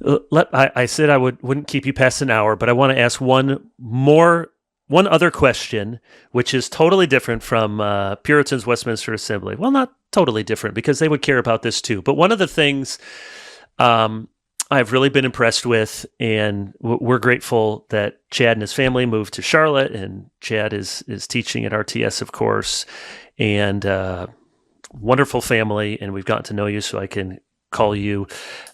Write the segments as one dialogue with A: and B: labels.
A: I said I wouldn't keep you past an hour, but I want to ask one other question, which is totally different from Puritans Westminster Assembly. Well, not totally different because they would care about this too. But one of the things I've really been impressed with, and we're grateful that Chad and his family moved to Charlotte, and Chad is teaching at RTS, of course, and wonderful family, and we've gotten to know you, so I can call you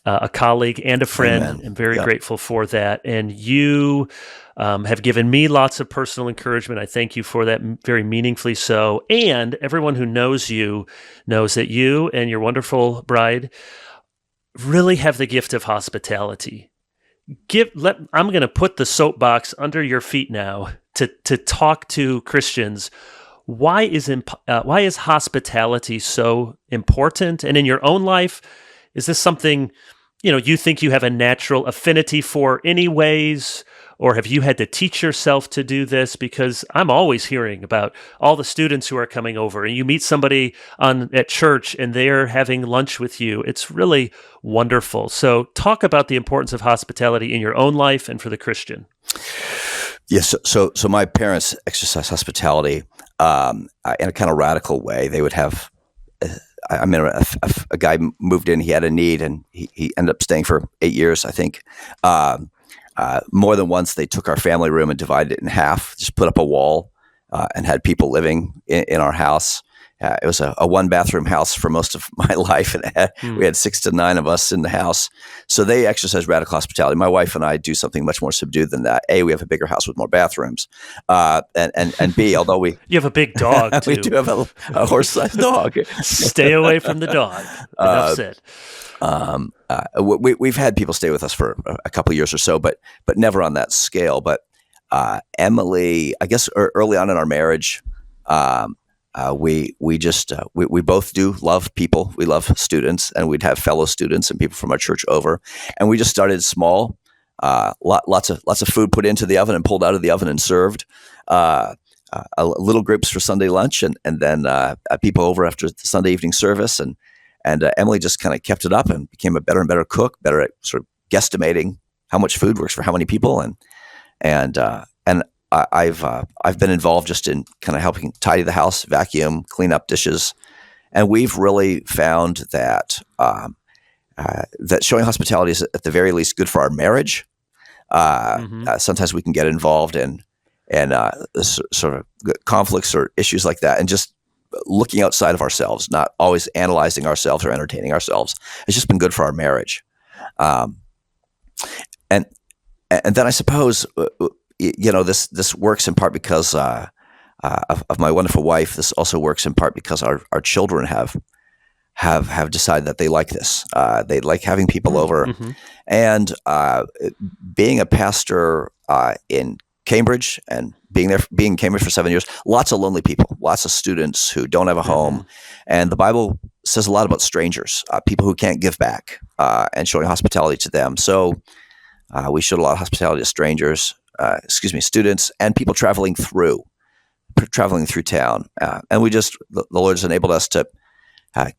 A: a colleague and a friend.
B: Amen.
A: I'm very grateful for that. And you have given me lots of personal encouragement. I thank you for that, very meaningfully so. And everyone who knows you knows that you and your wonderful bride really have the gift of hospitality. I'm going to put the soapbox under your feet now to talk to Christians. Why is hospitality so important? And in your own life, is this something you think you have a natural affinity for anyways, or have you had to teach yourself to do this? Because I'm always hearing about all the students who are coming over, and you meet somebody at church and they're having lunch with you. It's really wonderful. So talk about the importance of hospitality in your own life and for the Christian.
B: Yes. So my parents exercise hospitality in a kind of radical way. They would have, a guy moved in, he had a need, and he ended up staying for 8 years, I think. More than once, they took our family room and divided it in half, just put up a wall, and had people living in our house. It was a one-bathroom house for most of my life, and we had 6 to 9 of us in the house. So they exercise radical hospitality. My wife and I do something much more subdued than that. A, we have a bigger house with more bathrooms, and B, although you
A: have a big dog too.
B: We do have a horse-sized dog.
A: Stay away from the dog. Enough said.
B: We've had people stay with us for a couple of years or so, but never on that scale. But Emily, I guess early on in our marriage, we both do love people. We love students, and we'd have fellow students and people from our church over, and we just started small. Lots of food put into the oven and pulled out of the oven and served. Little groups for Sunday lunch, and then people over after the Sunday evening service, and Emily just kind of kept it up and became a better and better cook, better at sort of guesstimating how much food works for how many people, and I've been involved just in kind of helping tidy the house, vacuum, clean up dishes, and we've really found that that showing hospitality is at the very least good for our marriage. Sometimes we can get involved in sort of conflicts or issues like that, and just looking outside of ourselves, not always analyzing ourselves or entertaining ourselves. It's just been good for our marriage. And then I suppose, this works in part because of my wonderful wife. This also works in part because our children have decided that they like this. They like having people over. And being a pastor in Cambridge and being in Cambridge for 7 years, lots of lonely people, lots of students who don't have a home. And the Bible says a lot about strangers, people who can't give back, and showing hospitality to them. So we showed a lot of hospitality to strangers, students, and people traveling through town. And the Lord has enabled us to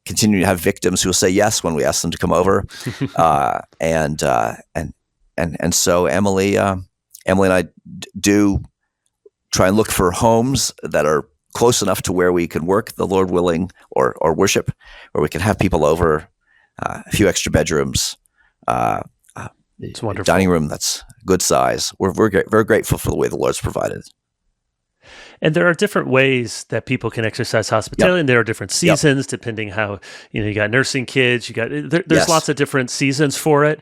B: continue to have victims who will say yes when we ask them to come over. And so Emily and I do try and look for homes that are close enough to where we can work, the Lord willing, or worship, where we can have people over, a few extra bedrooms,
A: it's wonderful.
B: Dining room that's good size. We're very grateful for the way the Lord's provided.
A: And there are different ways that people can exercise hospitality, and there are different seasons depending how, you got nursing kids, there's lots of different seasons for it.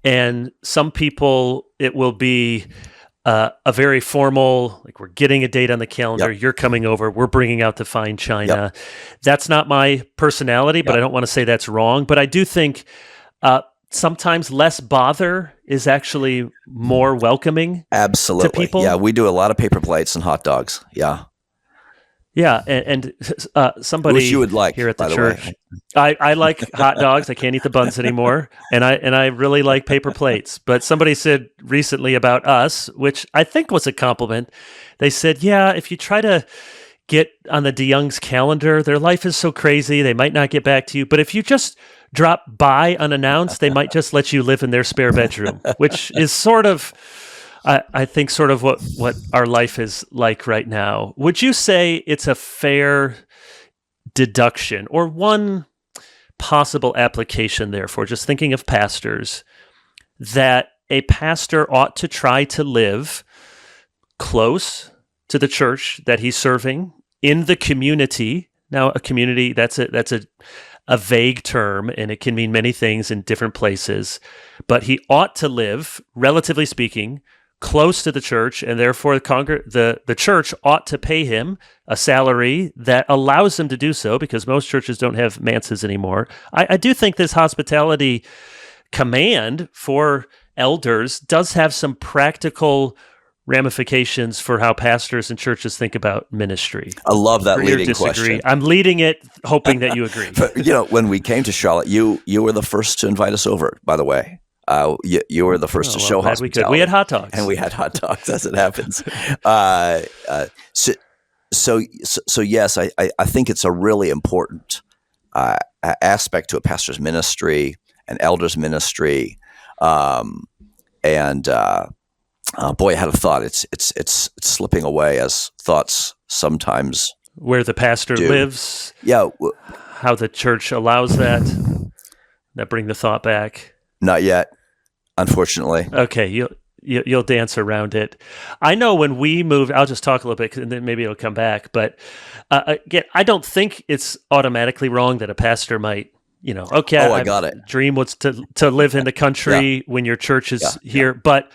A: And some people, it will be a very formal, like we're getting a date on the calendar, you're coming over, we're bringing out the fine china. That's not my personality, but I don't want to say that's wrong. But I do think sometimes less bother is actually more welcoming.
B: Absolutely.
A: To people.
B: Yeah, we do a lot of paper plates and hot dogs. Yeah.
A: Yeah, and somebody
B: which you would like
A: here at the church. I like hot dogs. I can't eat the buns anymore, and I really like paper plates. But somebody said recently about us, which I think was a compliment. They said, "Yeah, if you try to get on the DeYoung's calendar. Their life is so crazy. They might not get back to you. But if you just drop by unannounced, they might just let you live in their spare bedroom, which is sort of, I think, sort of what our life is like right now. Would you say it's a fair deduction or one possible application, therefore, just thinking of pastors, that a pastor ought to try to live close to the church that he's serving in the community? Now, a community, that's a vague term, and it can mean many things in different places, but he ought to live, relatively speaking, close to the church, and therefore the church ought to pay him a salary that allows him to do so, because most churches don't have manses anymore. I do think this hospitality command for elders does have some practical ramifications for how pastors and churches think about ministry.
B: I love that
A: Agree or
B: leading
A: disagree?
B: question.
A: I'm leading it, hoping that you agree.
B: But, when we came to Charlotte, you were the first to invite us over, by the way. You were the first to show hospitality.
A: We had hot dogs.
B: And we had hot dogs, as it happens. So yes, I think it's a really important aspect to a pastor's ministry, an elder's ministry. Boy, I had a thought. It's slipping away, as thoughts sometimes
A: where the pastor
B: do.
A: lives.
B: Yeah.
A: How the church allows that. That bring the thought back.
B: Not yet, unfortunately.
A: Okay, you'll dance around it. I know when we moved, I'll just talk a little bit, and then maybe it'll come back. But again, I don't think it's automatically wrong that a pastor might, okay,
B: I got it.
A: Dream was to live in the country when your church is here. But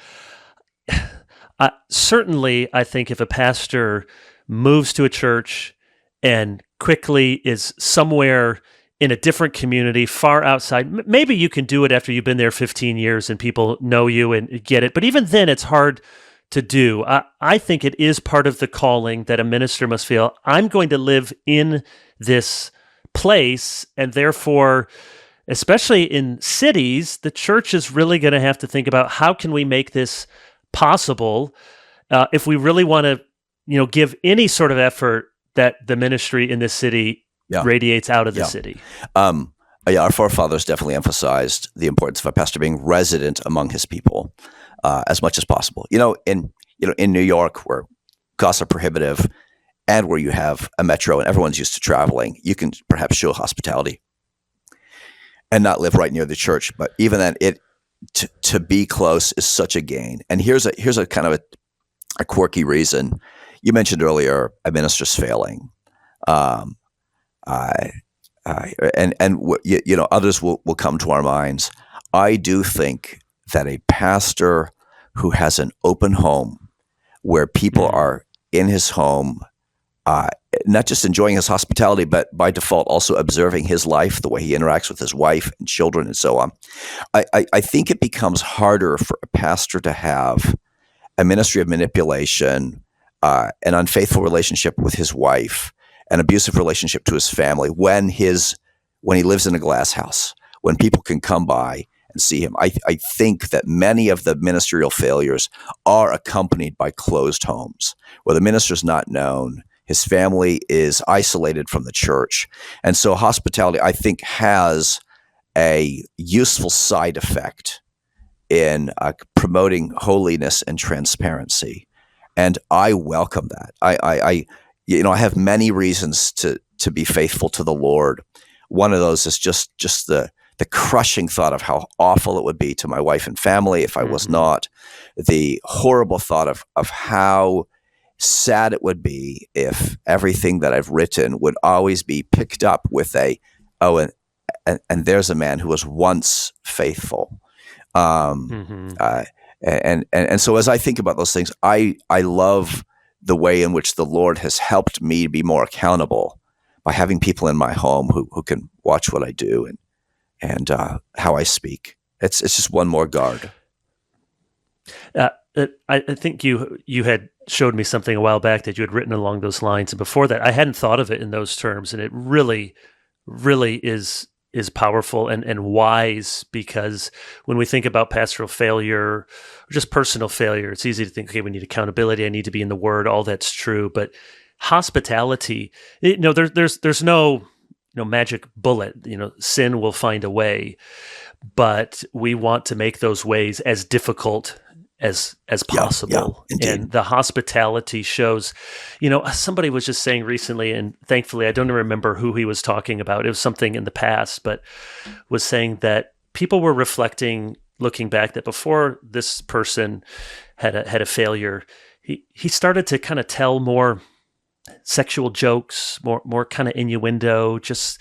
A: certainly, I think if a pastor moves to a church and quickly is somewhere in a different community, far outside, maybe you can do it after you've been there 15 years and people know you and get it. But even then, it's hard to do. I think it is part of the calling that a minister must feel. I'm going to live in this place, and therefore, especially in cities, the church is really going to have to think about how can we make this possible if we really want to, give any sort of effort that the ministry in this city radiates out of the city.
B: Our forefathers definitely emphasized the importance of a pastor being resident among his people as much as possible. In New York, where costs are prohibitive, and where you have a metro and everyone's used to traveling, you can perhaps show hospitality and not live right near the church. But even then, to be close is such a gain. And here's a kind of a quirky reason. You mentioned earlier a minister's failing. Others will come to our minds. I do think that a pastor who has an open home where people are in his home, not just enjoying his hospitality, but by default also observing his life, the way he interacts with his wife and children and so on. I think it becomes harder for a pastor to have a ministry of manipulation, an unfaithful relationship with his wife, an abusive relationship to his family when he lives in a glass house, when people can come by and see him. I think that many of the ministerial failures are accompanied by closed homes, where the minister's not known, his family is isolated from the church. And so hospitality, I think, has a useful side effect in promoting holiness and transparency. And I welcome that. I have many reasons to be faithful to the Lord. One of those is just the crushing thought of how awful it would be to my wife and family if I was not. The horrible thought of how sad it would be if everything that I've written would always be picked up with and there's a man who was once faithful. And so as I think about those things, I love the way in which the Lord has helped me be more accountable by having people in my home who can watch what I do and how I speak. It's just one more guard.
A: I think you had showed me something a while back that you had written along those lines, and before that, I hadn't thought of it in those terms, and it really, really is powerful and wise, because when we think about pastoral failure or just personal failure, it's easy to think, okay, we need accountability, I need to be in the Word, all that's true, but hospitality, there's no magic bullet. Sin will find a way, but we want to make those ways as difficult as possible.
B: Indeed.
A: And the hospitality shows, somebody was just saying recently, and thankfully I don't remember who he was talking about. It was something in the past, but was saying that people were reflecting, looking back, that before this person had a failure, he started to kind of tell more sexual jokes, more kind of innuendo, just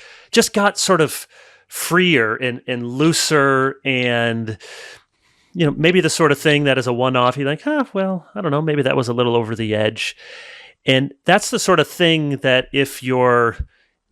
A: got sort of freer and looser, and maybe the sort of thing that is a one-off, you're like, well, I don't know, maybe that was a little over the edge. And that's the sort of thing that if you're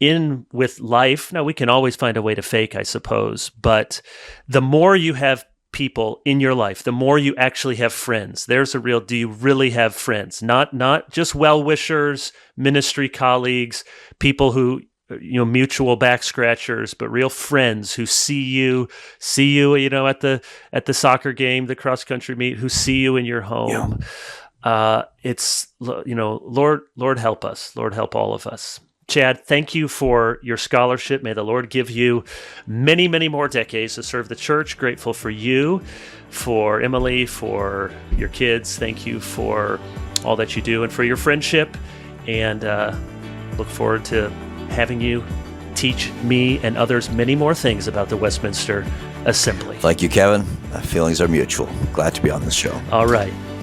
A: in with life, now we can always find a way to fake, I suppose, but the more you have people in your life, the more you actually have friends. There's a real, do you really have friends? Not just well-wishers, ministry colleagues, people who, mutual back scratchers, but real friends who see you, at the soccer game, the cross country meet, who see you in your home. It's, Lord help us. Lord help all of us. Chad, thank you for your scholarship. May the Lord give you many, many more decades to serve the church. Grateful for you, for Emily, for your kids. Thank you for all that you do and for your friendship. And look forward to having you teach me and others many more things about the Westminster Assembly.
B: Thank you, Kevin. Feelings are mutual. Glad to be on this show.
A: All right.